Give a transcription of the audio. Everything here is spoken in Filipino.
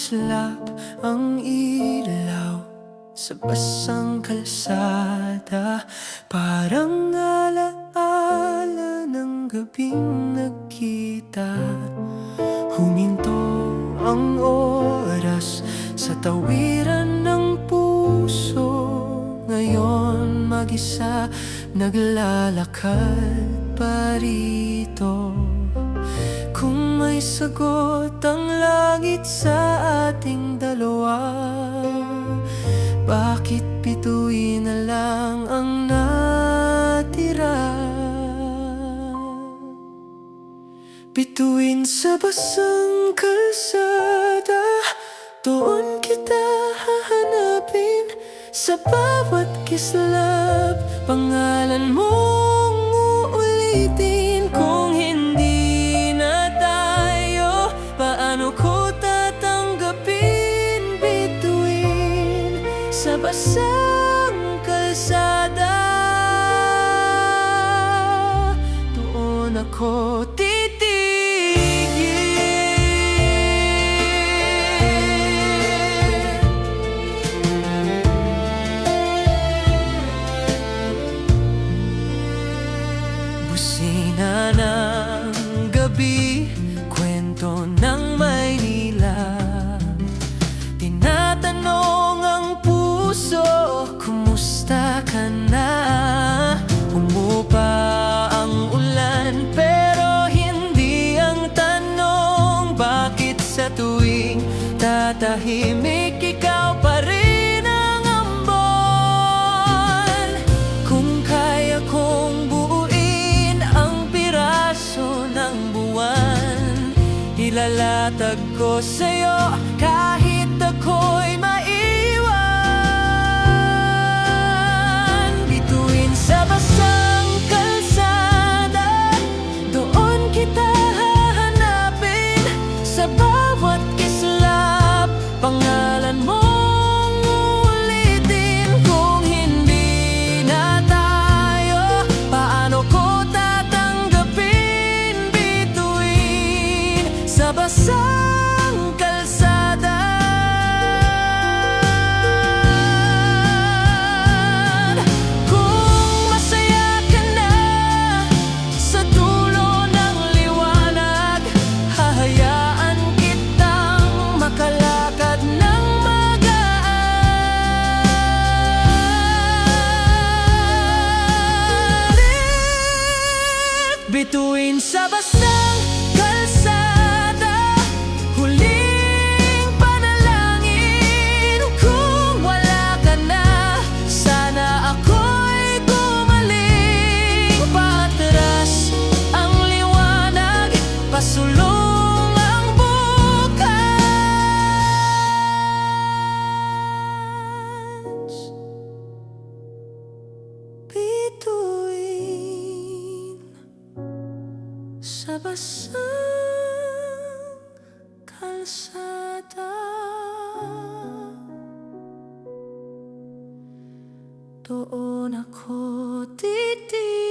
maslap ang ilaw sa basang kalsada, parang alaala ng gabing nagkita. Huminto ang oras sa tawiran ng puso. Ngayon mag-isa naglalakad pa rito. Kung may sagot ang langit sa ating dalawa, bakit bituin na lang ang natira? Bituin sa basang kalsada, doon kita hahanapin. Sa bawat kislap, pangalan mong uulitin. Kung hindi na tayo, paano ko tatanggapin? Bituin sa basang kalsada, doon ako busina ng gabi, kwento ng Maynila. Tinatanong ang puso, kumusta ka na? Umupa ang ulan, pero hindi ang tanong. Bakit sa tuwing tatahimik, ikaw pa rin ang ambon? Kung kaya kong ilalatag ko sa'yo kahit ako'y maiwan. Bituin sa basang kalsada, doon kita hahanapin. Sa bawat kislap, pangalan mong ulitin. Kung hindi na tayo, paano ko tatanggapin? Bituin sa basang kalsada, kung masaya ka na sa dulo ng liwanag, hahayaan kitang makalakad ng magaan. Bituin sa basang kalsada, huling panalangin. Kung wala ka na, sana ako'y gumaling. Patras ang liwanag, pasulong ang bukas. Bituin sa basang kalsada, doon ako titig.